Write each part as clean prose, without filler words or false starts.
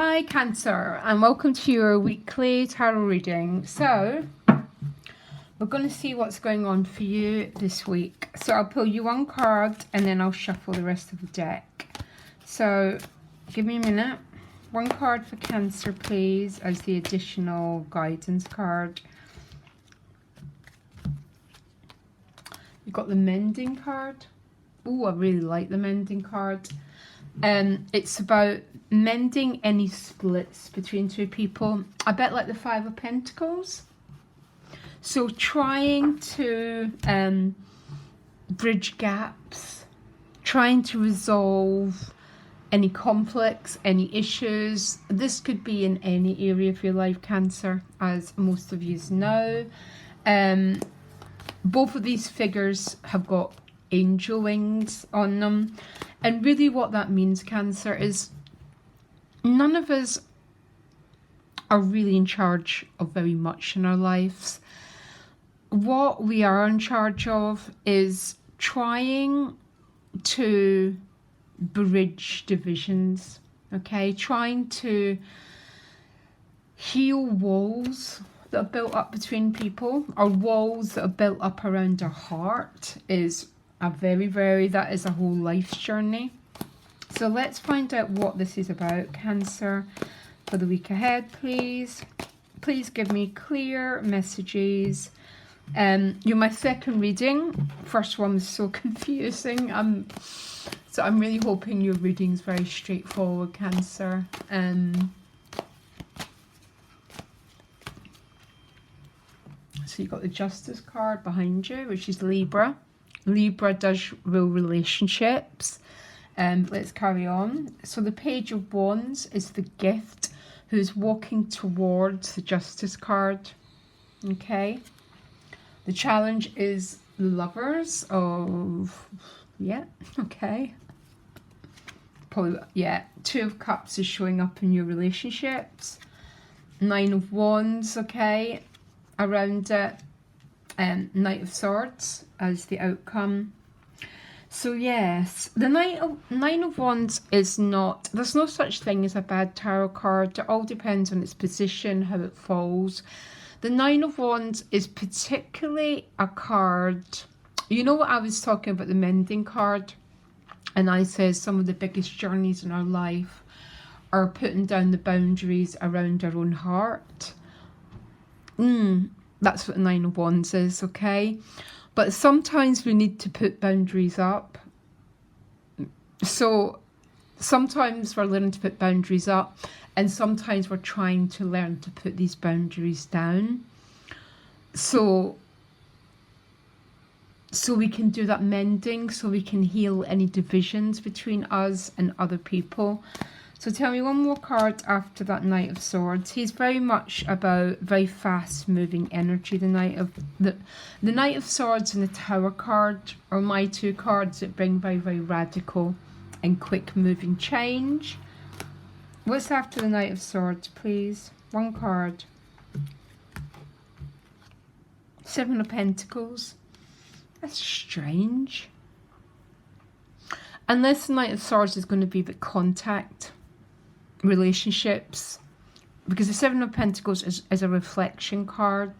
Hi Cancer, and welcome to your weekly tarot reading. So we're going to see what's going on for you this week. So I'll pull you one card and then I'll shuffle the rest of the deck. So give me a minute. One card for Cancer please, as the additional guidance card. You've got the mending card. Oh, I really like the mending card. It's about mending any splits between two people, a bit like the Five of Pentacles. So trying to bridge gaps, trying to resolve any conflicts, any issues. This could be in any area of your life, Cancer, as most of you know. Both of these figures have got angel wings on them. And really what that means, Cancer, is none of us are really in charge of very much in our lives. What we are in charge of is trying to bridge divisions, okay? Trying to heal walls that are built up between people, or walls that are built up around our heart is that is a whole life's journey. So let's find out what this is about, Cancer, for the week ahead, please. Please give me clear messages. You're my second reading. First one was so confusing. So I'm really hoping your reading's very straightforward, Cancer. So you've got the Justice card behind you, which is Libra. Libra does rule relationships. Let's carry on. So the Page of Wands is the gift who's walking towards the Justice card. Okay. The challenge is Lovers of, yeah, okay. Probably, yeah. Two of Cups is showing up in your relationships. Nine of Wands, okay, around it. Knight of Swords as the outcome. So yes, the Nine of Wands is not, there's no such thing as a bad tarot card. It all depends on its position, how it falls. The Nine of Wands is particularly a card, you know what I was talking about, the mending card, and I said some of the biggest journeys in our life are putting down the boundaries around our own heart. That's what the Nine of Wands is, okay? But sometimes we need to put boundaries up. So sometimes we're learning to put boundaries up, and sometimes we're trying to learn to put these boundaries down. So we can do that mending, so we can heal any divisions between us and other people. So tell me one more card after that Knight of Swords. He's very much about very fast moving energy. The Knight of Swords and the Tower card are my two cards that bring very, very radical and quick moving change. What's after the Knight of Swords, please? One card. Seven of Pentacles. That's strange. Unless the Knight of Swords is going to be the contact, relationships, because the Seven of Pentacles is a reflection card.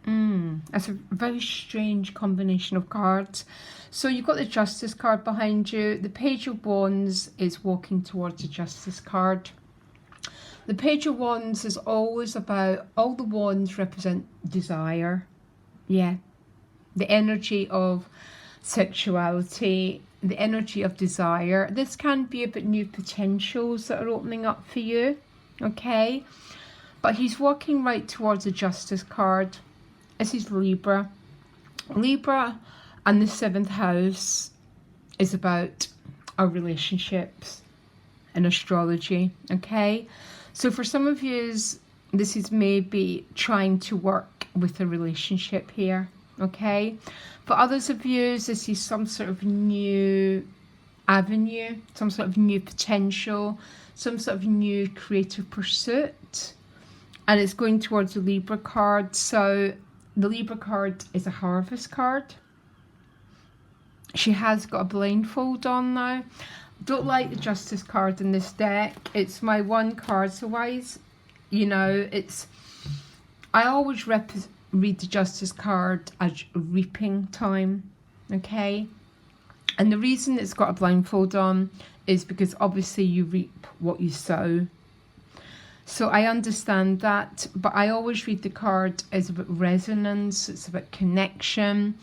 That's a very strange combination of cards. So you've got the Justice card behind you. The Page of Wands is walking towards the Justice card. The Page of Wands is always about, all the wands represent desire. Yeah, the energy of sexuality, the energy of desire. This can be about new potentials that are opening up for you, okay? But he's walking right towards the Justice card. This is Libra. Libra and the 7th house is about our relationships and astrology, okay? So for some of you, this is maybe trying to work with a relationship here, okay? For others of you, this is some sort of new avenue, some sort of new potential, some sort of new creative pursuit, and it's going towards the Libra card. So the Libra card is a Harvest card. She has got a blindfold on now, don't like the Justice card in this deck. It's my one card, so why is, you know, it's, I always read the Justice card as reaping time, okay? And the reason it's got a blindfold on is because obviously you reap what you sow. So I understand that, but I always read the card as about resonance, it's about connection.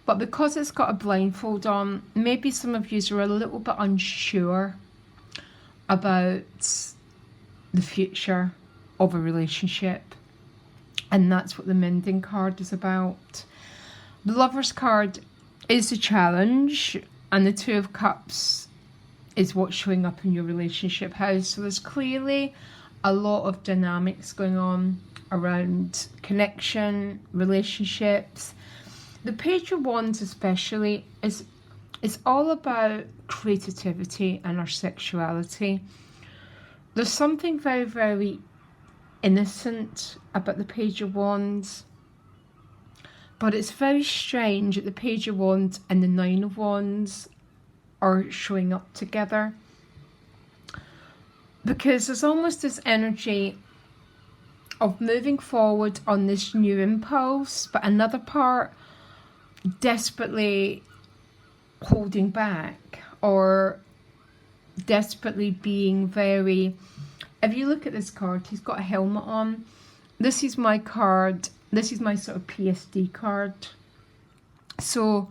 But because it's got a blindfold on, maybe some of you are a little bit unsure about the future of a relationship. And that's what the mending card is about. The Lover's card is a challenge, and the Two of Cups is what's showing up in your relationship house. So there's clearly a lot of dynamics going on around connection, relationships. The Page of Wands especially is all about creativity and our sexuality. There's something very, very innocent about the Page of Wands, but it's very strange that the Page of Wands and the Nine of Wands are showing up together, because there's almost this energy of moving forward on this new impulse, but another part desperately holding back, or desperately being very, if you look at this card, he's got a helmet on. This is my card, this is my sort of PSD card. So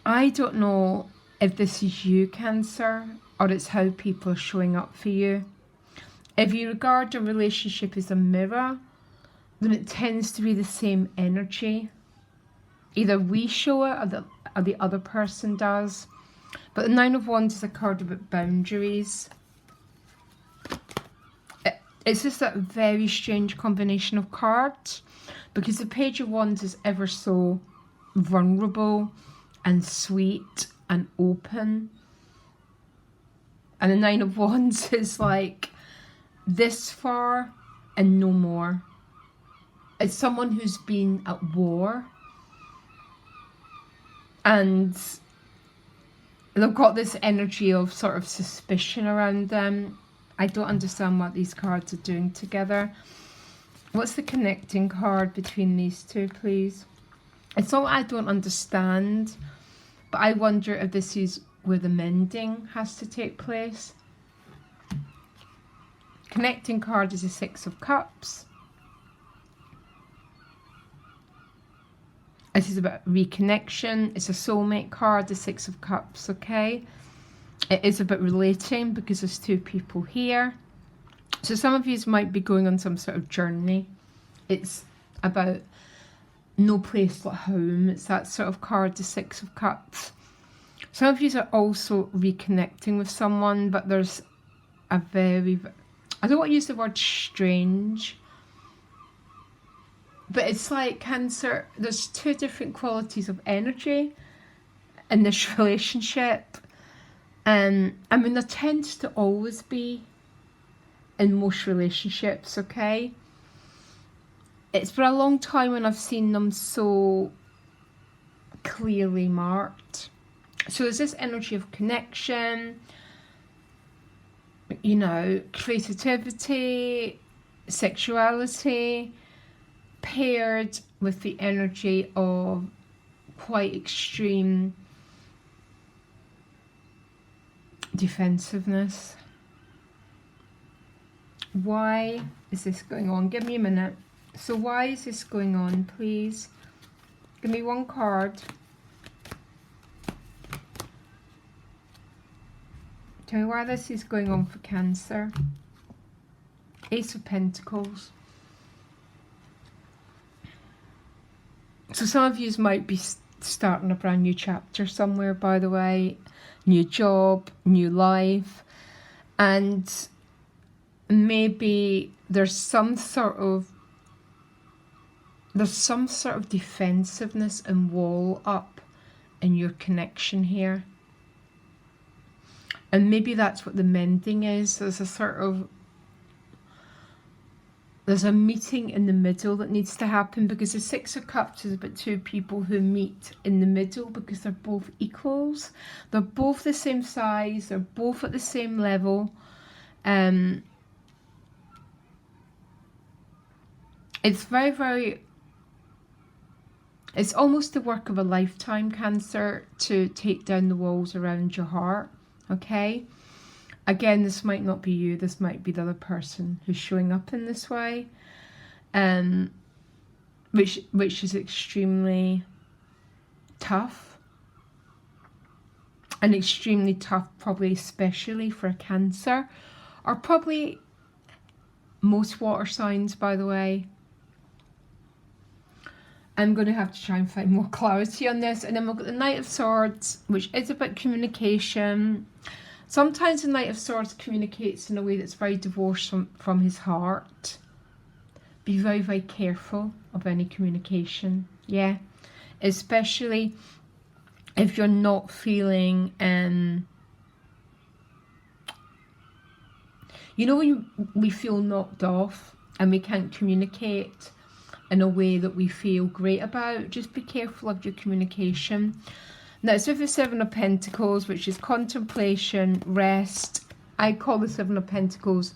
I don't know if this is you, Cancer, or it's how people are showing up for you. If you regard a relationship as a mirror, then it tends to be the same energy. Either we show it or the other person does. But the Nine of Wands is a card about boundaries. It's just a very strange combination of cards, because the Page of Wands is ever so vulnerable and sweet and open. And the Nine of Wands is like this far and no more. It's someone who's been at war, and they've got this energy of sort of suspicion around them. I don't understand what these cards are doing together. What's the connecting card between these two, please? It's not I don't understand, but I wonder if this is where the mending has to take place. Connecting card is a Six of Cups. This is about reconnection. It's a soulmate card, the Six of Cups, okay? It is about relating, because there's two people here. So some of you might be going on some sort of journey. It's about no place like home. It's that sort of card, the Six of Cups. Some of you are also reconnecting with someone, but there's a very, I don't want to use the word strange, but it's like Cancer, there's two different qualities of energy in this relationship. I mean, there tends to always be in most relationships, okay? It's for a long time when I've seen them so clearly marked. So there's this energy of connection, you know, creativity, sexuality, paired with the energy of quite extreme defensiveness. Why is this going on? Give me a minute. So why is this going on, please? Give me one card. Tell me why this is going on for Cancer. Ace of Pentacles. So some of you might be starting a brand new chapter somewhere, by the way. New job, new life. And maybe there's some sort of defensiveness and wall up in your connection here. And maybe that's what the mending is. There's there's a meeting in the middle that needs to happen, because the Six of Cups is about two people who meet in the middle because they're both equals. They're both the same size. They're both at the same level. It's very, very... It's almost the work of a lifetime, Cancer, to take down the walls around your heart, okay? Again, this might not be you. This might be the other person who's showing up in this way, which is extremely tough. And extremely tough, probably especially for a Cancer, or probably most water signs, by the way. I'm going to have to try and find more clarity on this. And then we've got the Knight of Swords, which is about communication. Sometimes the Knight of Swords communicates in a way that's very divorced from his heart. Be very, very careful of any communication, yeah? Especially if you're not feeling... you know when we feel knocked off and we can't communicate in a way that we feel great about? Just be careful of your communication. Now it's with the Seven of Pentacles, which is contemplation, rest. I call the Seven of Pentacles,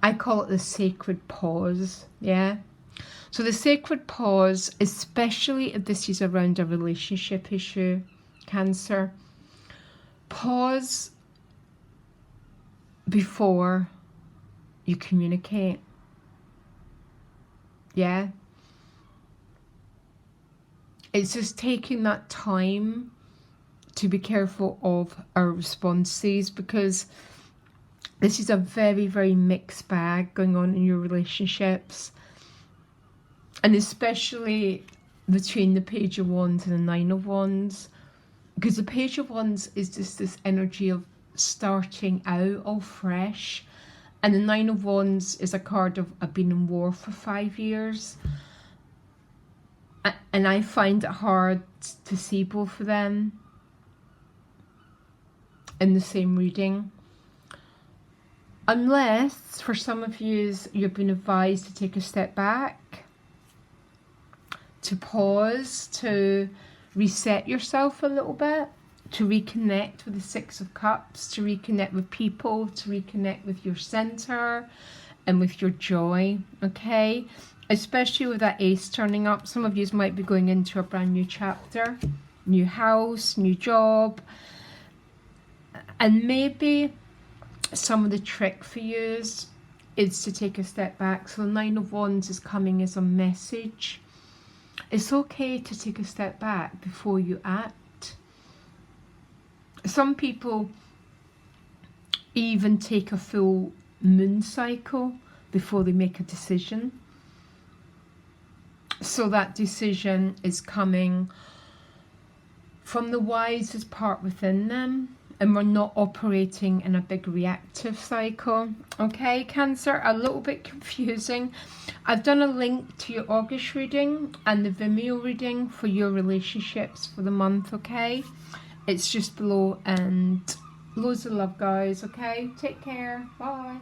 I call it the sacred pause, yeah? So the sacred pause, especially if this is around a relationship issue, Cancer, pause before you communicate, yeah? It's just taking that time to be careful of our responses, because this is a very, very mixed bag going on in your relationships. And especially between the Page of Wands and the Nine of Wands. Because the Page of Wands is just this energy of starting out all fresh. And the Nine of Wands is a card of I've been in war for 5 years. And I find it hard to see both of them in the same reading. Unless, for some of you, you've been advised to take a step back, to pause, to reset yourself a little bit, to reconnect with the Six of Cups, to reconnect with people, to reconnect with your center and with your joy, okay? Especially with that Ace turning up. Some of you might be going into a brand new chapter, new house, new job. And maybe some of the trick for you is to take a step back. So the Nine of Wands is coming as a message. It's okay to take a step back before you act. Some people even take a full moon cycle before they make a decision. So that decision is coming from the wisest part within them, and we're not operating in a big reactive cycle. Okay, Cancer, a little bit confusing. I've done a link to your August reading and the Vimeo reading for your relationships for the month, okay? It's just below, and loads of love, guys, okay? Take care. Bye.